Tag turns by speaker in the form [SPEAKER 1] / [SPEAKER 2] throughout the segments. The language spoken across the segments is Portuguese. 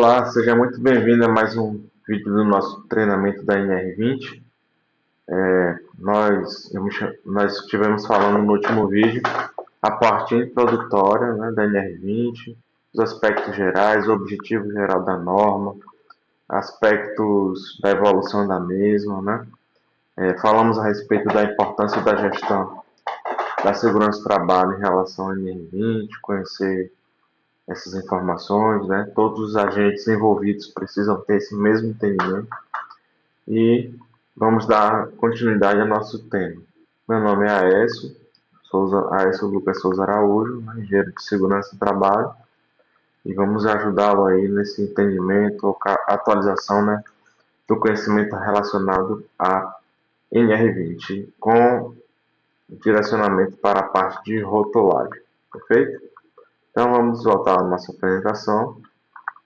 [SPEAKER 1] Olá, seja muito bem-vindo a mais um vídeo do nosso treinamento da NR20. Nós estivemos falando no último vídeo a parte introdutória, né, da NR20, os aspectos gerais, o objetivo geral da norma, aspectos da evolução da mesma, né? Falamos a respeito da importância da gestão da segurança do trabalho em relação à NR20, conhecer essas informações, né? Todos os agentes envolvidos precisam ter esse mesmo entendimento e vamos dar continuidade ao nosso tema. Meu nome é Aécio Lucas Souza Araújo, engenheiro de segurança do trabalho, e vamos ajudá-lo aí nesse entendimento, atualização, né, do conhecimento relacionado a NR20 com direcionamento para a parte de rotulagem, perfeito? Então vamos voltar à nossa apresentação.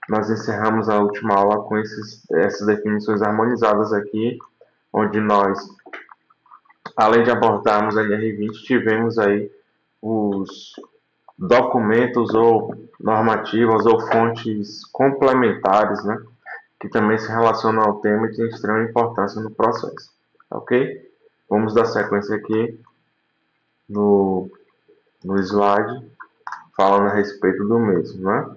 [SPEAKER 1] Nós encerramos a última aula com essas definições harmonizadas aqui, onde nós, além de abordarmos a NR20, tivemos aí os documentos ou normativas ou fontes complementares, né, que também se relacionam ao tema e têm extrema importância no processo, ok? Vamos dar sequência aqui no slide, falando a respeito do mesmo, né?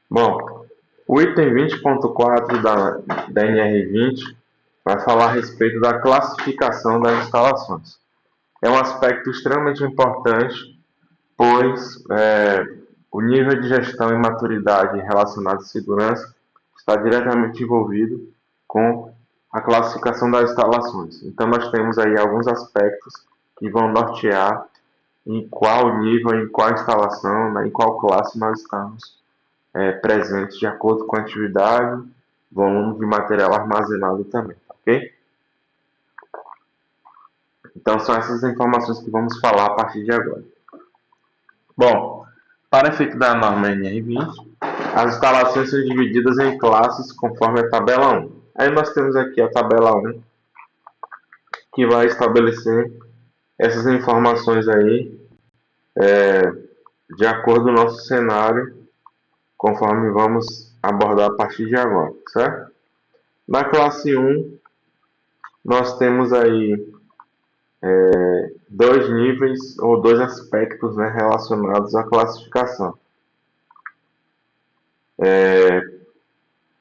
[SPEAKER 1] Bom, o item 20.4 da NR20 vai falar a respeito da classificação das instalações. É um aspecto extremamente importante, pois o nível de gestão e maturidade relacionado à segurança está diretamente envolvido com a classificação das instalações. Então, nós temos aí alguns aspectos que vão nortear em qual nível, em qual instalação, né, em qual classe nós estamos presentes de acordo com a atividade, volume de material armazenado também, ok? Então são essas informações que vamos falar a partir de agora. Bom, para efeito da norma NR20, as instalações são divididas em classes conforme a tabela 1. Aí nós temos aqui a tabela 1, que vai estabelecer essas informações aí de acordo com o nosso cenário, conforme vamos abordar a partir de agora, certo? Na classe 1, nós temos aí dois níveis ou dois aspectos, né, relacionados à classificação.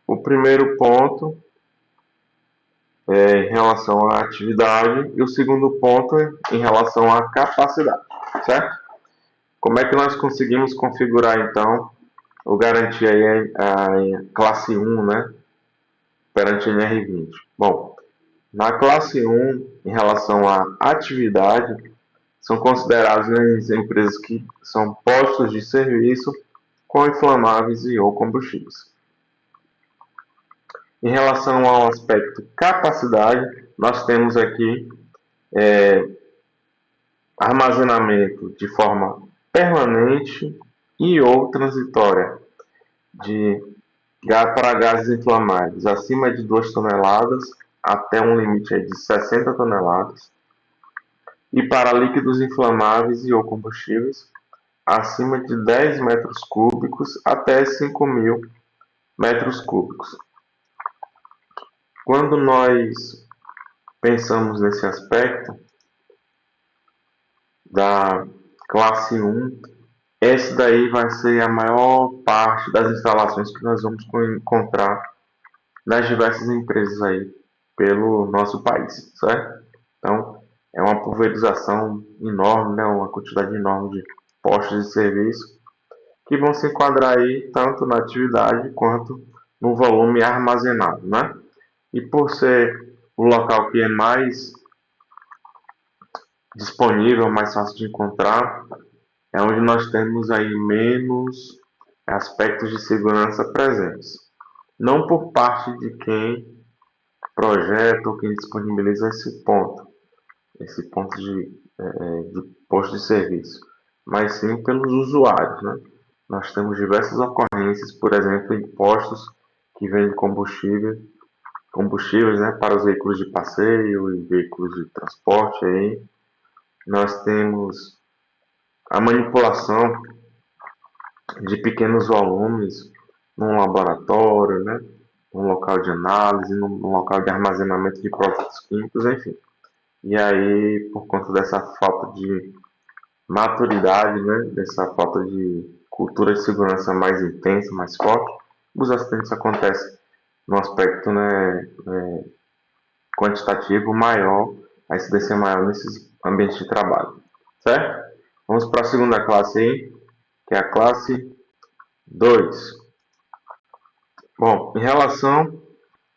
[SPEAKER 1] O primeiro ponto é em relação à atividade e o segundo ponto é em relação à capacidade, certo? Como é que nós conseguimos configurar então ou garantir aí a classe 1, né, perante a NR20? Bom, na classe 1, em relação à atividade, são consideradas as empresas que são postos de serviço com inflamáveis e ou combustíveis. Em relação ao aspecto capacidade, nós temos aqui armazenamento de forma permanente e ou transitória para gases inflamáveis acima de 2 toneladas até um limite de 60 toneladas e para líquidos inflamáveis e ou combustíveis acima de 10 metros cúbicos até 5.000 metros cúbicos. Quando nós pensamos nesse aspecto da classe 1, esse daí vai ser a maior parte das instalações que nós vamos encontrar nas diversas empresas aí pelo nosso país, certo? Então, é uma pulverização enorme, né? Uma quantidade enorme de postos de serviço que vão se enquadrar aí tanto na atividade quanto no volume armazenado, né? E por ser o local que é mais disponível, mais fácil de encontrar, é onde nós temos aí menos aspectos de segurança presentes. Não por parte de quem projeta ou quem disponibiliza esse ponto de posto de serviço, mas sim pelos usuários, né? Nós temos diversas ocorrências, por exemplo, em postos que vendem combustíveis, né, para os veículos de passeio e veículos de transporte. Aí nós temos a manipulação de pequenos volumes num laboratório, né? Num local de análise, num local de armazenamento de produtos químicos, enfim. E aí, por conta dessa falta de maturidade, né? Dessa falta de cultura de segurança mais intensa, mais forte, os acidentes acontecem no aspecto, né, quantitativo maior, a incidência maior nesses ambientes de trabalho, certo? Vamos para a segunda classe aí, que é a classe 2. Bom, em relação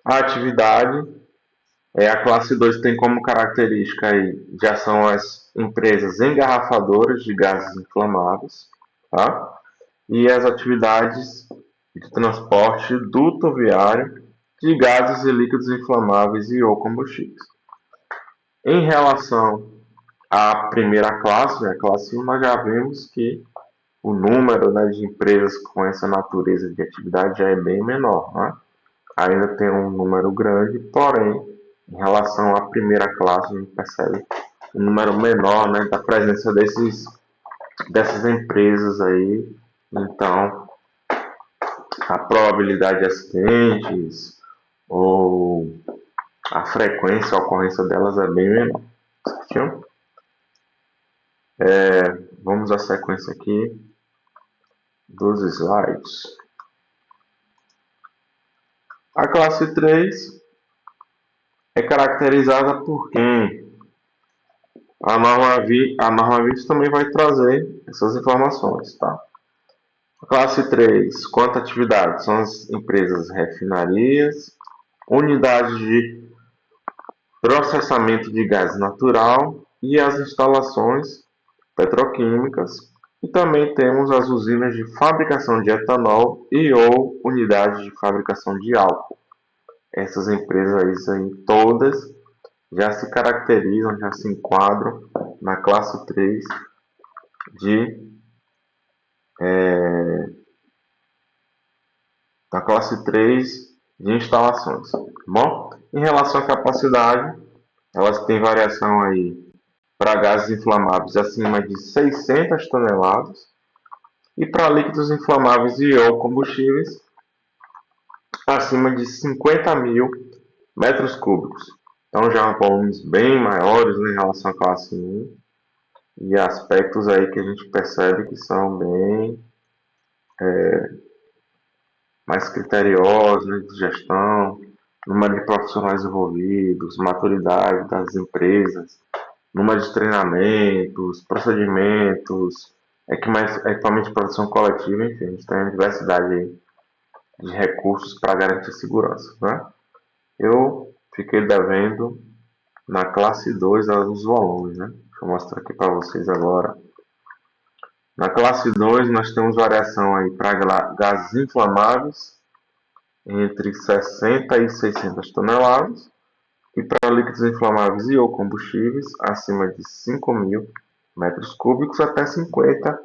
[SPEAKER 1] à atividade, a classe 2 tem como característica aí, já são as empresas engarrafadoras de gases inflamáveis, tá? E as atividades de transporte dutoviário de gases e líquidos inflamáveis e ou combustíveis. Em relação à primeira classe, a classe 1, nós já vimos que o número, né, de empresas com essa natureza de atividade já é bem menor, né? Ainda tem um número grande, porém, em relação à primeira classe, a gente percebe um número menor, né, da presença dessas empresas aí. Então, a probabilidade de acidentes ou a frequência, a ocorrência delas é bem menor. Certo? Vamos à sequência aqui dos slides. A classe 3 é caracterizada por quem? A norma 20 também vai trazer essas informações, tá? A classe 3, quanto à atividade? São as empresas refinarias, unidades de processamento de gás natural e as instalações petroquímicas. E também temos as usinas de fabricação de etanol e ou unidades de fabricação de álcool. Essas empresas aí todas já se caracterizam, já se enquadram na classe 3 de na classe 3 de instalações. Tá bom? Em relação à capacidade, elas têm variação aí para gases inflamáveis acima de 600 toneladas e para líquidos inflamáveis e ou combustíveis acima de 50 mil metros cúbicos. Então já volumes bem maiores, né, em relação à classe 1 e aspectos aí que a gente percebe que são bem mais criteriosos, né, de gestão, número de profissionais envolvidos, maturidade das empresas, número de treinamentos, procedimentos, equipamento de produção coletiva, enfim, a gente tem uma diversidade aí de recursos para garantir segurança. Né? Eu fiquei devendo na classe 2 os volumes. Né? Deixa eu mostrar aqui para vocês agora. Na classe 2 nós temos variação aí para gases inflamáveis entre 60 e 600 toneladas e para líquidos inflamáveis e ou combustíveis acima de 5 mil metros cúbicos até 50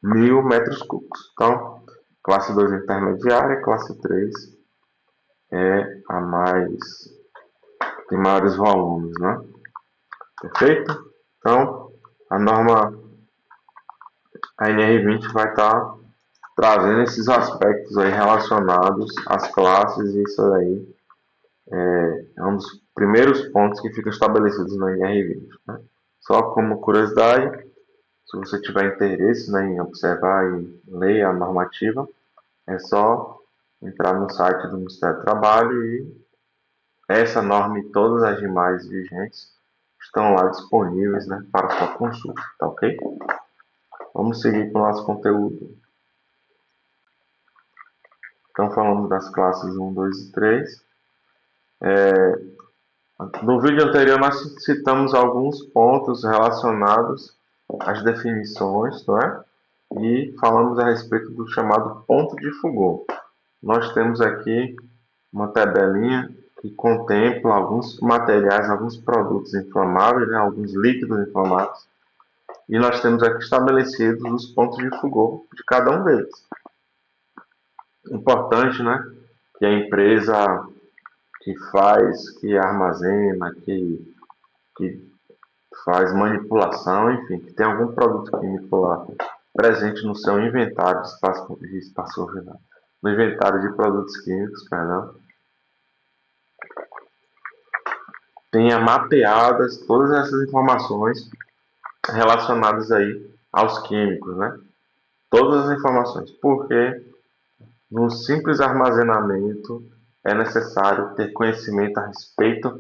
[SPEAKER 1] mil metros cúbicos. Então, classe 2 intermediária, classe 3 é a mais tem maiores volumes, né? Perfeito? Então, a norma ANR20 vai estar trazendo esses aspectos aí relacionados às classes e isso aí é um dos primeiros pontos que ficam estabelecidos na NR20. Né? Só como curiosidade, se você tiver interesse, né, em observar e ler a normativa, é só entrar no site do Ministério do Trabalho e essa norma e todas as demais vigentes estão lá disponíveis, né, para sua consulta, tá ok? Vamos seguir com o nosso conteúdo. Então falamos das classes 1, 2 e 3. No vídeo anterior nós citamos alguns pontos relacionados às definições, não é? E falamos a respeito do chamado ponto de Foucault. Nós temos aqui uma tabelinha que contempla alguns materiais, alguns produtos inflamáveis, né? Alguns líquidos inflamáveis, e nós temos aqui estabelecidos os pontos de Foucault de cada um deles. Importante, né? Que a empresa que faz, que armazena, que faz manipulação, enfim, que tem algum produto químico lá presente no seu inventário no inventário de produtos químicos, perdão, tenha mapeadas todas essas informações relacionadas aí aos químicos, né? Todas as informações, porque no simples armazenamento é necessário ter conhecimento a respeito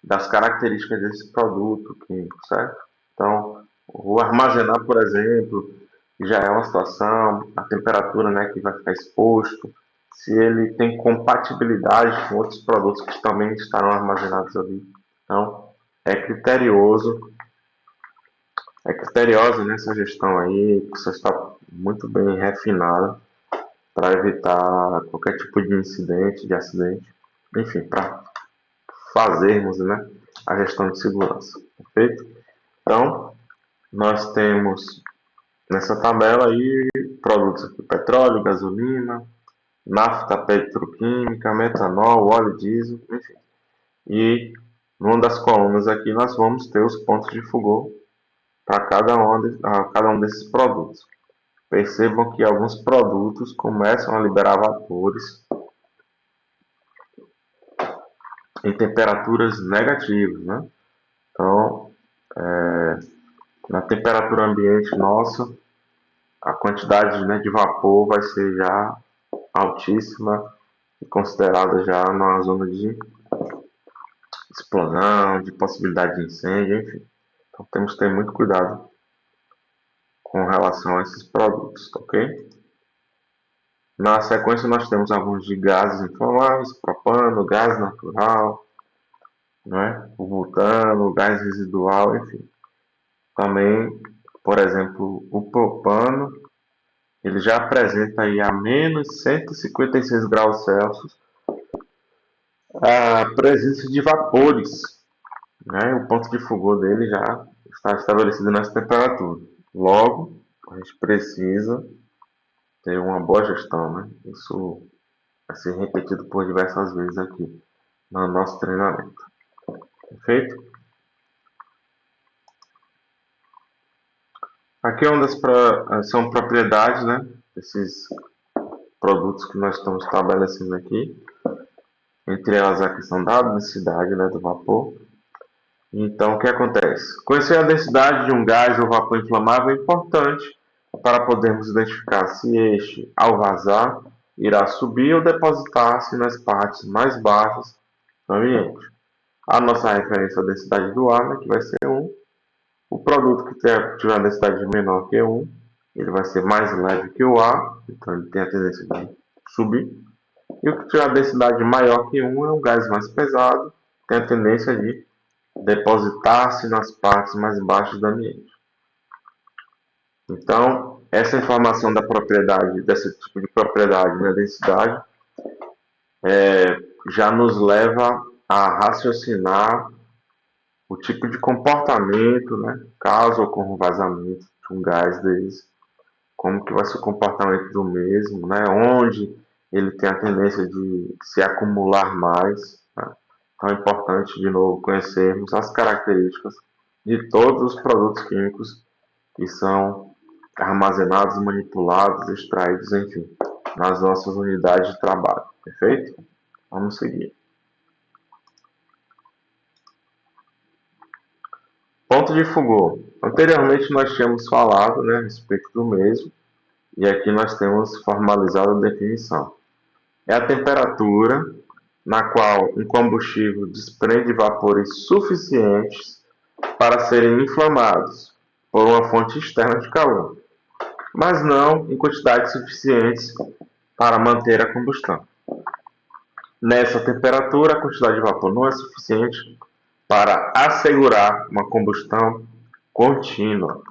[SPEAKER 1] das características desse produto químico, certo? Então, o armazenar, por exemplo, já é uma situação, a temperatura, né, que vai ficar exposto, se ele tem compatibilidade com outros produtos que também estarão armazenados ali. Então, é criterioso, é criteriosa nessa gestão aí, que você está muito bem refinada para evitar qualquer tipo de incidente, de acidente, enfim, para fazermos, né, a gestão de segurança, perfeito? Então, nós temos nessa tabela aí produtos aqui, petróleo, gasolina, nafta petroquímica, metanol, óleo diesel, enfim. E numa das colunas aqui nós vamos ter os pontos de fogor para cada um desses produtos. Percebam que alguns produtos começam a liberar vapores em temperaturas negativas, né? Então, na temperatura ambiente nossa, a quantidade, né, de vapor vai ser já altíssima e considerada já na zona de explosão, de possibilidade de incêndio, enfim. Então temos que ter muito cuidado com relação a esses produtos, tá ok? Na sequência nós temos alguns de gases inflamáveis, propano, gás natural, né? O butano, o gás residual, enfim. Também, por exemplo, o propano, ele já apresenta aí a menos 156 graus Celsius a presença de vapores, né? O ponto de fogor dele já está estabelecido nessa temperatura. Logo, a gente precisa ter uma boa gestão, né? Isso vai ser repetido por diversas vezes aqui no nosso treinamento. Perfeito? Aqui é são propriedades, né? Desses produtos que nós estamos estabelecendo aqui. Entre elas a questão da densidade, né, do vapor. Então, o que acontece? Conhecer a densidade de um gás ou vapor inflamável é importante para podermos identificar se este, ao vazar, irá subir ou depositar-se nas partes mais baixas do ambiente. A nossa referência à densidade do ar, né, que vai ser 1. O produto que tiver uma densidade menor que 1, ele vai ser mais leve que o ar, então ele tem a tendência de subir. E o que tiver a densidade maior que 1 é um gás mais pesado, tem a tendência de depositar-se nas partes mais baixas do ambiente. Então, essa informação da propriedade, desse tipo de propriedade na densidade, já nos leva a raciocinar o tipo de comportamento, né, caso ocorra um vazamento de um gás desse, como que vai ser o comportamento do mesmo, né, onde ele tem a tendência de se acumular mais. Né? Então é importante, de novo, conhecermos as características de todos os produtos químicos que são armazenados, manipulados, extraídos, enfim, nas nossas unidades de trabalho. Perfeito? Vamos seguir. Ponto de fogor. Anteriormente nós tínhamos falado, né, a respeito do mesmo, e aqui nós temos formalizado a definição. É a temperatura na qual um combustível desprende vapores suficientes para serem inflamados por uma fonte externa de calor, mas não em quantidades suficientes para manter a combustão. Nessa temperatura, a quantidade de vapor não é suficiente para assegurar uma combustão contínua,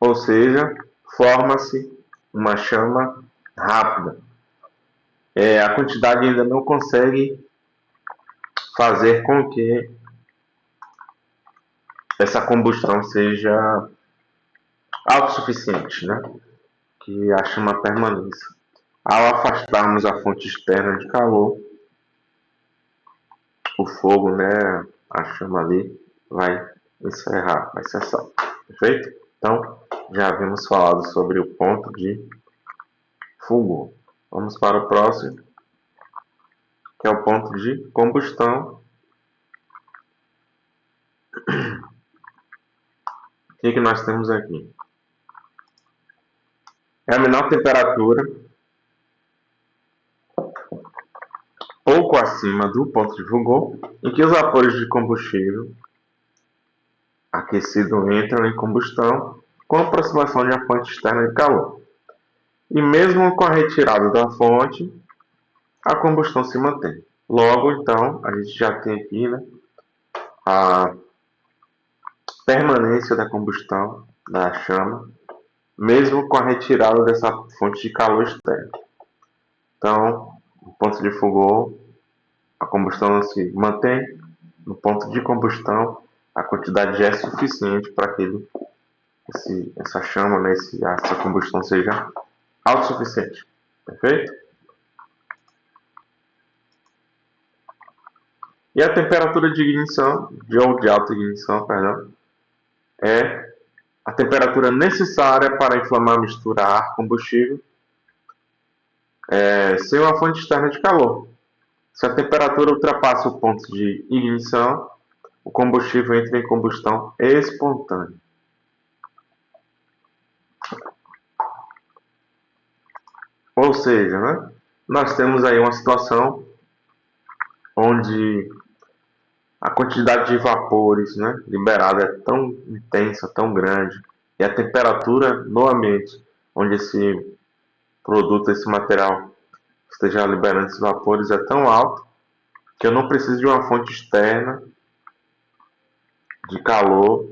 [SPEAKER 1] ou seja, forma-se uma chama rápida. A quantidade ainda não consegue fazer com que essa combustão seja autossuficiente, né? Que a chama permaneça. Ao afastarmos a fonte externa de calor, o fogo, né, a chama ali vai encerrar, vai cessar. Perfeito? Então, já havíamos falado sobre o ponto de fulgor. Vamos para o próximo, que é o ponto de combustão. O que nós temos aqui? É a menor temperatura, pouco acima do ponto de fulgor, em que os vapores de combustível aquecido entram em combustão com a aproximação de uma fonte externa de calor. E mesmo com a retirada da fonte, a combustão se mantém. Logo, então, a gente já tem aqui, né, a permanência da combustão da chama, mesmo com a retirada dessa fonte de calor externa. Então, no ponto de fulgor, a combustão se mantém. No ponto de combustão, a quantidade já é suficiente para que essa chama, né, essa combustão seja autossuficiente. Perfeito? E a temperatura de ignição, ou de alta ignição, perdão, é a temperatura necessária para inflamar a mistura ar-combustível sem uma fonte externa de calor. Se a temperatura ultrapassa o ponto de ignição, o combustível entra em combustão espontânea. Ou seja, né, nós temos aí uma situação onde a quantidade de vapores, né, liberada é tão intensa, tão grande, e a temperatura no ambiente onde esse produto, esse material esteja liberando esses vapores é tão alta que eu não preciso de uma fonte externa de calor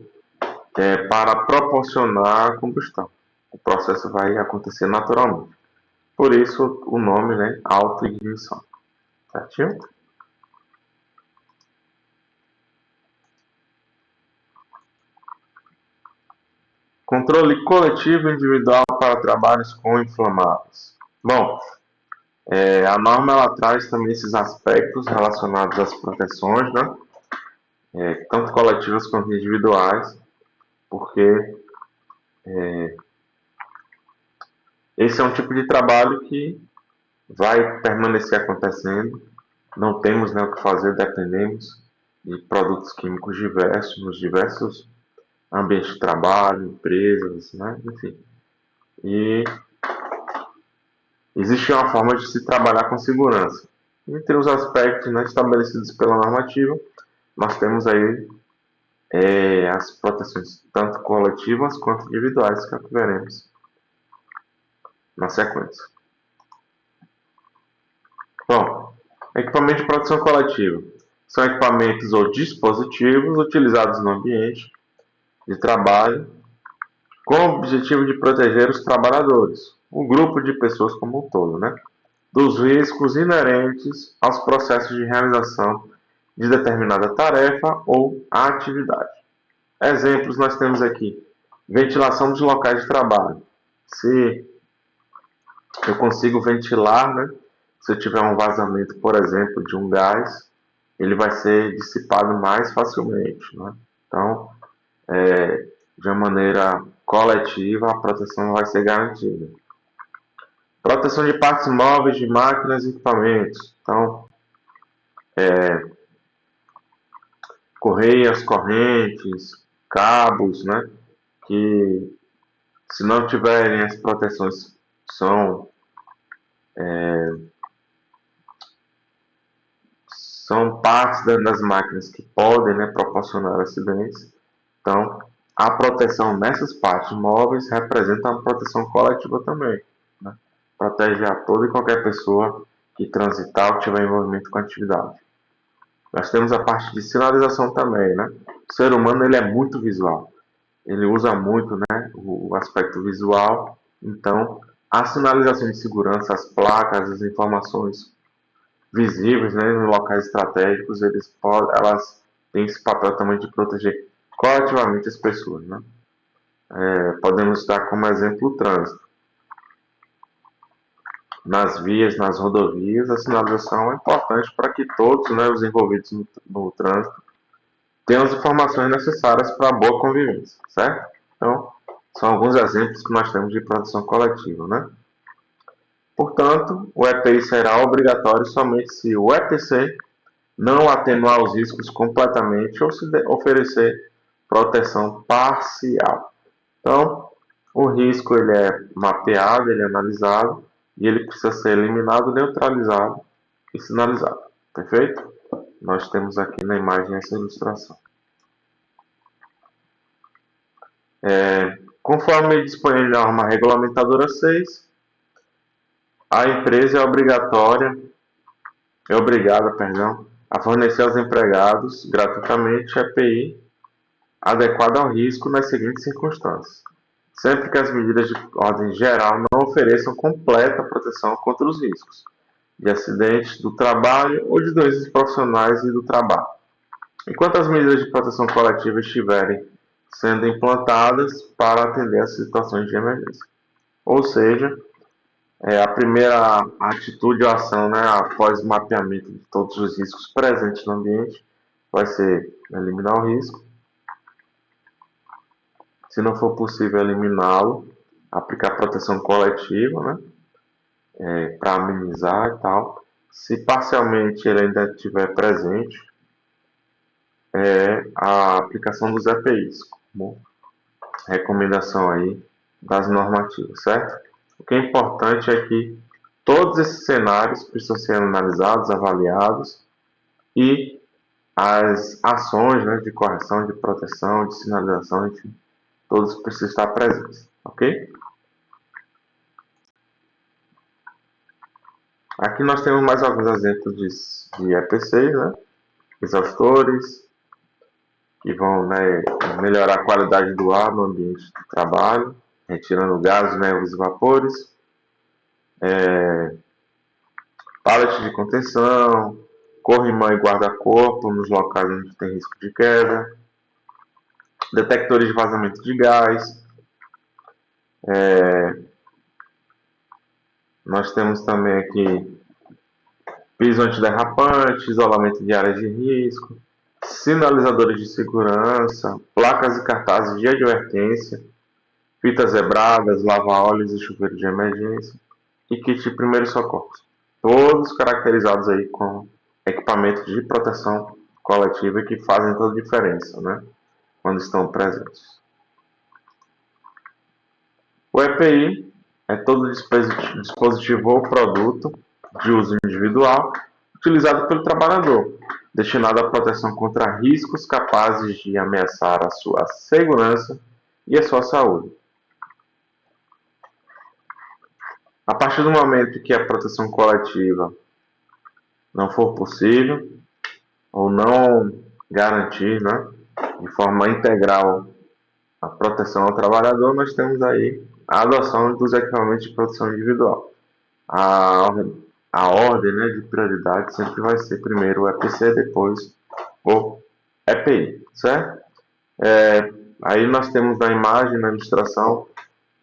[SPEAKER 1] para proporcionar a combustão. O processo vai acontecer naturalmente. Por isso o nome, né, autoignição. Certinho? Controle coletivo e individual para trabalhos com inflamáveis. Bom, a norma ela traz também esses aspectos relacionados às proteções, né? Tanto coletivas quanto individuais, porque esse é um tipo de trabalho que vai permanecer acontecendo. Não temos, né, o que fazer, dependemos de produtos químicos diversos, nos diversos ambientes de trabalho, empresas, né, enfim. E existe uma forma de se trabalhar com segurança. Entre os aspectos, né, estabelecidos pela normativa, nós temos aí as proteções tanto coletivas quanto individuais, que é o que veremos na sequência. Bom, equipamento de proteção coletiva são equipamentos ou dispositivos utilizados no ambiente de trabalho com o objetivo de proteger os trabalhadores, o grupo de pessoas como um todo, né, dos riscos inerentes aos processos de realização de determinada tarefa ou atividade. Exemplos nós temos aqui: ventilação dos locais de trabalho. Se eu consigo ventilar, né, se eu tiver um vazamento, por exemplo, de um gás, ele vai ser dissipado mais facilmente, né? Então, de uma maneira coletiva, a proteção vai ser garantida. Proteção de partes móveis de máquinas e equipamentos. Então, correias, correntes, cabos, né, que se não tiverem as proteções são partes das máquinas que podem, né, proporcionar acidentes. Então, a proteção nessas partes móveis representa uma proteção coletiva também, né? Protege a toda e qualquer pessoa que transitar ou tiver envolvimento com a atividade. Nós temos a parte de sinalização também, né? O ser humano ele é muito visual, ele usa muito, né, o aspecto visual. Então, a sinalização de segurança, as placas, as informações visíveis, né, em locais estratégicos, elas têm esse papel também de proteger coletivamente as pessoas, né? Podemos dar como exemplo o trânsito. Nas vias, nas rodovias, a sinalização é importante para que todos, né, os envolvidos no trânsito tenham as informações necessárias para a boa convivência, certo? Então, são alguns exemplos que nós temos de proteção coletiva, né? Portanto, o EPI será obrigatório somente se o EPC não atenuar os riscos completamente ou se oferecer proteção parcial. Então, o risco ele é mapeado, ele é analisado e ele precisa ser eliminado, neutralizado e sinalizado. Perfeito? Nós temos aqui na imagem essa ilustração. Conforme dispõe a norma regulamentadora 6, a empresa é obrigada, a fornecer aos empregados gratuitamente EPI adequado ao risco nas seguintes circunstâncias: sempre que as medidas de ordem geral não ofereçam completa proteção contra os riscos de acidentes do trabalho ou de doenças profissionais e do trabalho, enquanto as medidas de proteção coletiva estiverem sendo implantadas para atender às situações de emergência. Ou seja, a primeira atitude ou ação, né, após o mapeamento de todos os riscos presentes no ambiente, vai ser eliminar o risco. Se não for possível eliminá-lo, aplicar proteção coletiva, né, para amenizar e tal. Se parcialmente ele ainda estiver presente, a aplicação dos EPIs, como recomendação aí das normativas, certo? O que é importante é que todos esses cenários precisam ser analisados, avaliados e as ações, né, de correção, de proteção, de sinalização, enfim, todos precisam estar presentes, ok? Aqui nós temos mais alguns exemplos de EPCs, né? Exaustores, que vão, né, melhorar a qualidade do ar no ambiente de trabalho, retirando gases, névoas e vapores. Pallet de contenção, corrimão e guarda-corpo nos locais onde tem risco de queda, detectores de vazamento de gás. Nós temos também aqui piso antiderrapante, isolamento de áreas de risco, sinalizadores de segurança, placas e cartazes de advertência, fitas zebradas, lava-óleos e chuveiro de emergência e kit de primeiros socorros. Todos caracterizados aí com equipamentos de proteção coletiva que fazem toda a diferença, né, quando estão presentes. O EPI é todo dispositivo ou produto de uso individual utilizado pelo trabalhador, destinado à proteção contra riscos capazes de ameaçar a sua segurança e a sua saúde. A partir do momento que a proteção coletiva não for possível ou não garantir, né, de forma integral a proteção ao trabalhador, nós temos aí a adoção dos equipamentos de proteção individual. A ordem, né, de prioridade sempre vai ser primeiro o EPC, depois o EPI, certo? Aí nós temos na imagem, na ilustração,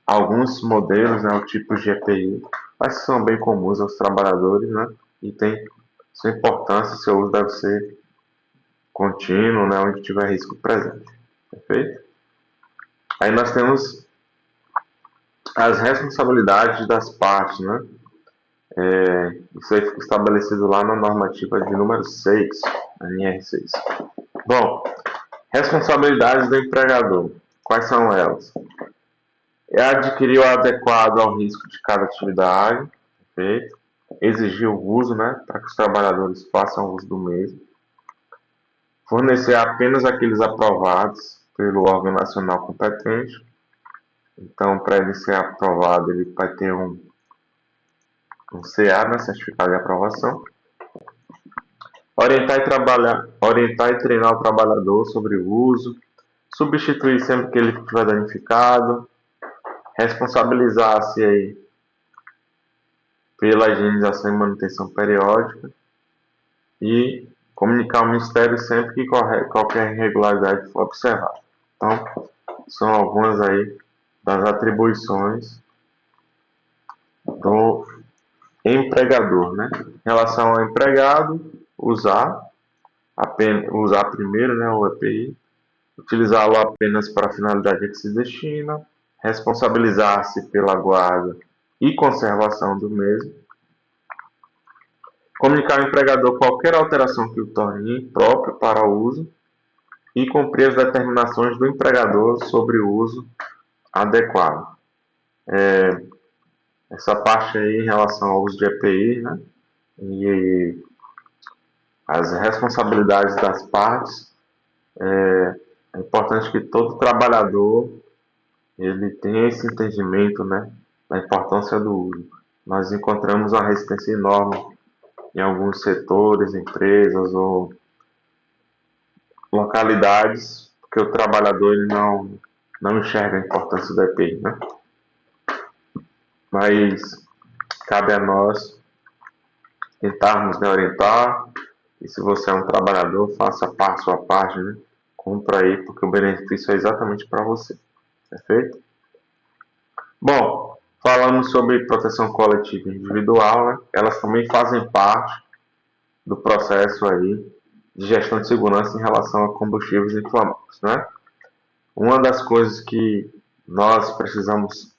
[SPEAKER 1] alguns modelos, né, tipos de EPI, mas que são bem comuns aos trabalhadores, né, e tem sua importância, seu uso deve ser contínuo, né, onde tiver risco presente. Perfeito? Aí nós temos as responsabilidades das partes, né? Isso aí fica estabelecido lá na normativa de número 6, a NR6. Bom, responsabilidades do empregador. Quais são elas? É adquirir o adequado ao risco de cada atividade, perfeito? Exigir o uso, né, para que os trabalhadores façam uso do mesmo. Fornecer apenas aqueles aprovados pelo órgão nacional competente. Então, para ele ser aprovado, ele vai ter um CA, né, certificado de aprovação. Orientar e treinar o trabalhador sobre o uso. Substituir sempre que ele estiver danificado. Responsabilizar-se aí pela higienização e manutenção periódica. E comunicar ao Ministério sempre que qualquer irregularidade for observada. Então, são algumas aí das atribuições do empregador, né? Em relação ao empregado, usar primeiro, né, o EPI, utilizá-lo apenas para a finalidade a que se destina, responsabilizar-se pela guarda e conservação do mesmo, comunicar ao empregador qualquer alteração que o torne impróprio para o uso e cumprir as determinações do empregador sobre o uso adequado. Essa parte aí em relação ao uso de EPI, né, e as responsabilidades das partes, é importante que todo trabalhador ele tenha esse entendimento, né, da importância do uso. Nós encontramos uma resistência enorme em alguns setores, empresas ou localidades, porque o trabalhador ele não enxerga a importância do EPI, né? Mas cabe a nós tentarmos, né, orientar, e se você é um trabalhador, faça a sua parte, né? Compra aí, porque o benefício é exatamente para você, perfeito? Bom, falando sobre proteção coletiva e individual, né? Elas também fazem parte do processo aí de gestão de segurança em relação a combustíveis inflamáveis, né? Uma das coisas que nós precisamos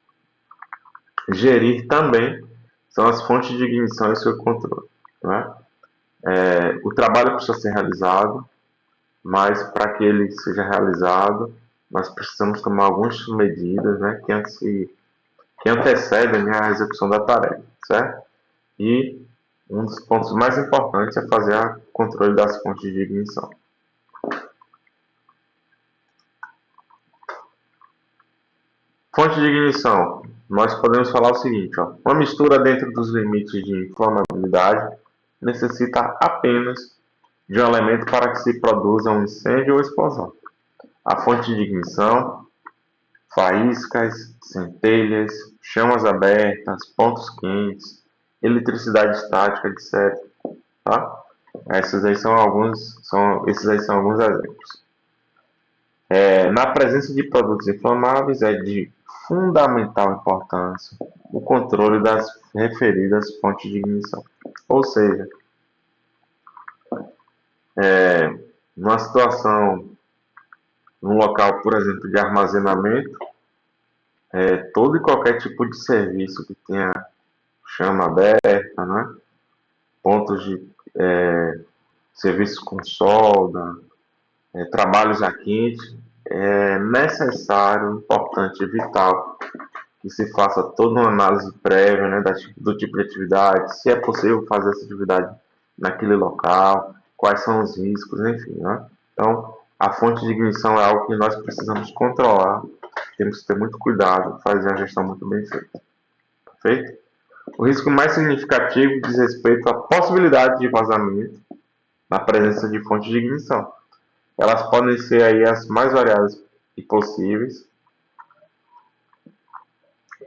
[SPEAKER 1] gerir também são as fontes de ignição e seu controle, né? O trabalho precisa ser realizado, mas para que ele seja realizado, nós precisamos tomar algumas medidas, né, que antecedem, né, a execução da tarefa, certo? E um dos pontos mais importantes é fazer o controle das fontes de ignição. Fonte de ignição. Nós podemos falar o seguinte, ó, uma mistura dentro dos limites de inflamabilidade necessita apenas de um elemento para que se produza um incêndio ou explosão. A fonte de ignição, faíscas, centelhas, chamas abertas, pontos quentes, eletricidade estática, etc. Tá? Esses aí são alguns exemplos. Na presença de produtos inflamáveis é de fundamental importância o controle das referidas fontes de ignição. Ou seja, numa situação, num local, por exemplo, de armazenamento, todo e qualquer tipo de serviço que tenha chama aberta, né? Pontos de serviços com solda, trabalhos a quente, é necessário, importante e vital que se faça toda uma análise prévia, né, do tipo de atividade, se é possível fazer essa atividade naquele local, quais são os riscos, enfim. Né? Então, a fonte de ignição é algo que nós precisamos controlar, temos que ter muito cuidado, fazer a gestão muito bem feita. Perfeito? O risco mais significativo diz respeito à possibilidade de vazamento na presença de fontes de ignição. Elas podem ser aí as mais variadas e possíveis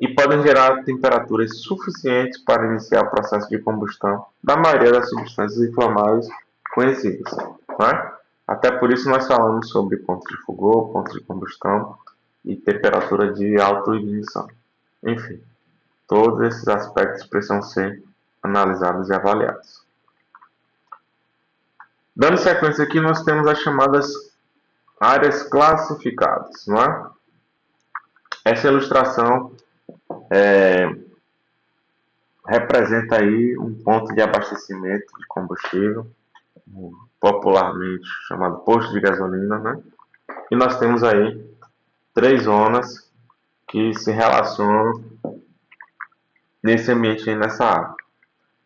[SPEAKER 1] e podem gerar temperaturas suficientes para iniciar o processo de combustão da maioria das substâncias inflamáveis conhecidas. Né? Até por isso nós falamos sobre pontos de fogo, pontos de combustão e temperatura de autoignição. Enfim, todos esses aspectos precisam ser analisados e avaliados. Dando sequência aqui, nós temos as chamadas áreas classificadas. Não é? Essa ilustração representa aí um ponto de abastecimento de combustível, popularmente chamado posto de gasolina, né? E nós temos aí 3 zonas que se relacionam nesse ambiente aí, nessa área.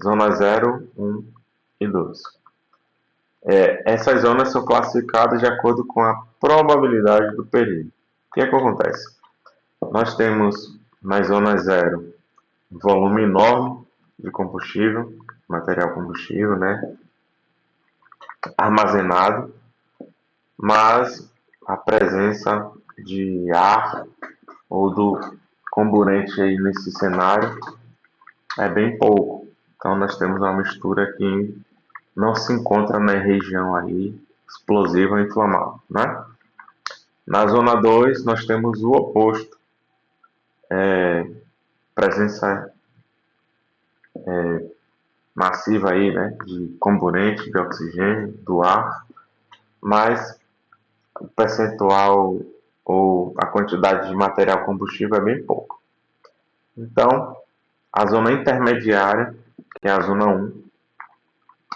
[SPEAKER 1] Zona 0, 1 e 2. Essas zonas são classificadas de acordo com a probabilidade do perigo. O que é que acontece? Nós temos na zona 0 volume enorme de combustível, material combustível, né, armazenado, mas a presença de ar ou do comburente aí nesse cenário é bem pouco. Então nós temos uma mistura que não se encontra na região aí explosiva e inflamável, né? Na zona 2 nós temos o oposto, presença massiva aí, né, de componente de oxigênio, do ar, mas o percentual ou a quantidade de material combustível é bem pouco. Então, a zona intermediária, que é a zona 1,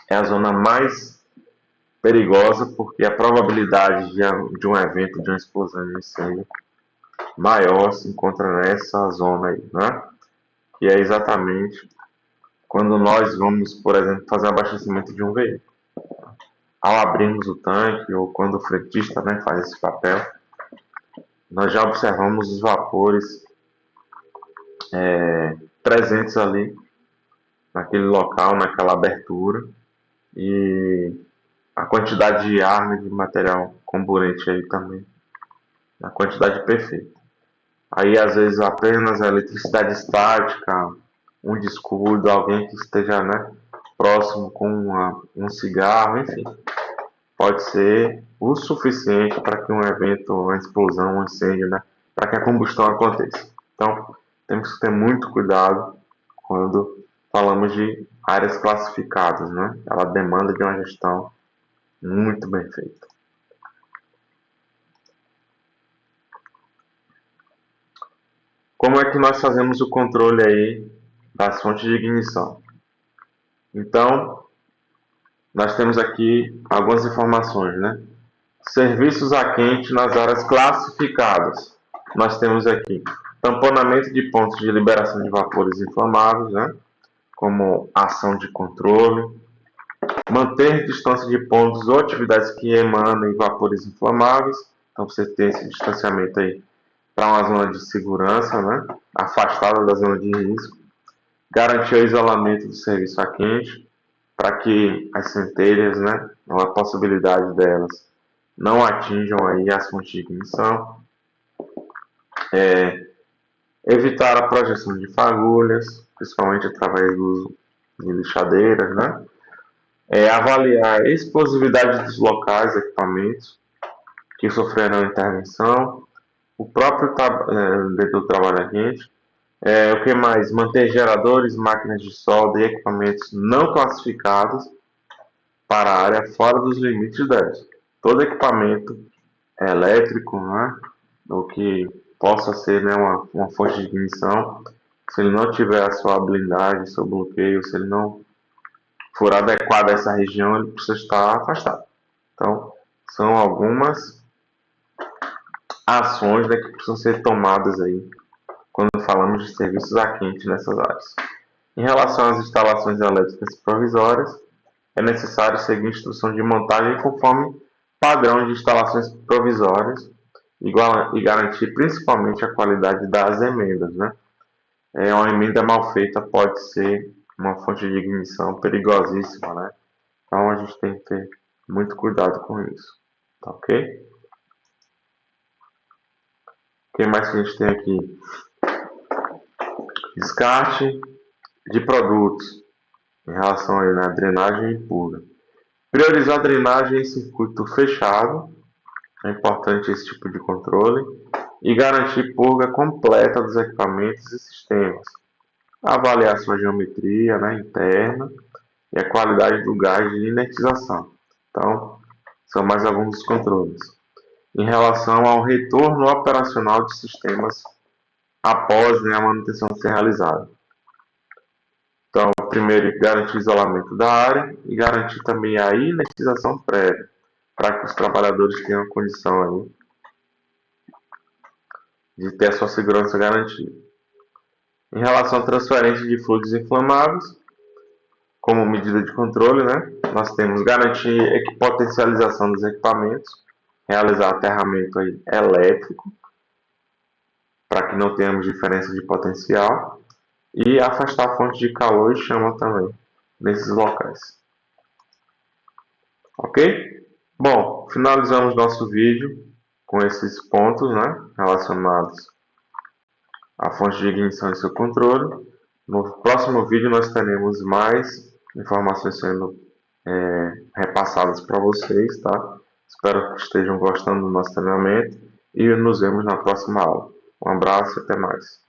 [SPEAKER 1] é a zona mais perigosa porque a probabilidade de um evento, de uma explosão de incêndio maior se encontra nessa zona aí, né? Que é exatamente quando nós vamos, por exemplo, fazer o abastecimento de um veículo. Ao abrirmos o tanque ou quando o fretista, né, faz esse papel, nós já observamos os vapores presentes ali naquele local, naquela abertura, e a quantidade de ar, né, de material comburente aí também, na quantidade perfeita. Aí às vezes apenas a eletricidade estática, um descuido, alguém que esteja, né, próximo com um cigarro, enfim, pode ser o suficiente para que um evento, uma explosão, um incêndio, né, para que a combustão aconteça. Então, temos que ter muito cuidado quando falamos de áreas classificadas, né? Ela demanda de uma gestão muito bem feita. Como é que nós fazemos o controle aí das fontes de ignição? Então, nós temos aqui algumas informações, né? Serviços a quente nas áreas classificadas. Nós temos aqui tamponamento de pontos de liberação de vapores inflamáveis, né? Como ação de controle, manter distância de pontos ou atividades que emanam vapores inflamáveis. Então você tem esse distanciamento aí para uma zona de segurança, né? Afastada da zona de risco. Garantir o isolamento do serviço a quente para que as centelhas, né, ou a possibilidade delas não atinjam aí as fontes de ignição. Evitar a projeção de fagulhas, principalmente através do uso de lixadeiras, né? Avaliar a explosividade dos locais, equipamentos que sofrerão intervenção, o próprio dentro do trabalho quente. O que mais? Manter geradores, máquinas de solda e equipamentos não classificados para a área fora dos limites dessa. Todo equipamento elétrico, né, ou que possa ser, né, uma fonte de ignição, se ele não tiver a sua blindagem, seu bloqueio, se ele não for adequado a essa região, ele precisa estar afastado. Então, são algumas ações, né, que precisam ser tomadas aí quando falamos de serviços a quente nessas áreas. Em relação às instalações elétricas provisórias, é necessário seguir a instrução de montagem conforme padrão de instalações provisórias e garantir principalmente a qualidade das emendas, né? Uma emenda mal feita pode ser uma fonte de ignição perigosíssima, né? Então a gente tem que ter muito cuidado com isso, tá ok? O que mais que a gente tem aqui? Descarte de produtos em relação aí, né, drenagem e purga. Priorizar a drenagem em circuito fechado, é importante esse tipo de controle, e garantir purga completa dos equipamentos e sistemas. Avaliar sua geometria, né, interna e a qualidade do gás de inertização. Então, são mais alguns dos controles. Em relação ao retorno operacional de sistemas após, né, a manutenção ser realizada. Então, primeiro, garantir o isolamento da área e garantir também a inertização prévia, para que os trabalhadores tenham condição aí de ter a sua segurança garantida. Em relação à transferência de fluidos inflamáveis, como medida de controle, né, nós temos garantir potencialização dos equipamentos, realizar aterramento aí elétrico, para que não tenhamos diferença de potencial, e afastar fontes de calor e chama também nesses locais. Ok? Bom, finalizamos nosso vídeo com esses pontos, né, relacionados à fonte de ignição e seu controle. No próximo vídeo nós teremos mais informações sendo repassadas para vocês, tá? Espero que estejam gostando do nosso treinamento e nos vemos na próxima aula. Um abraço e até mais.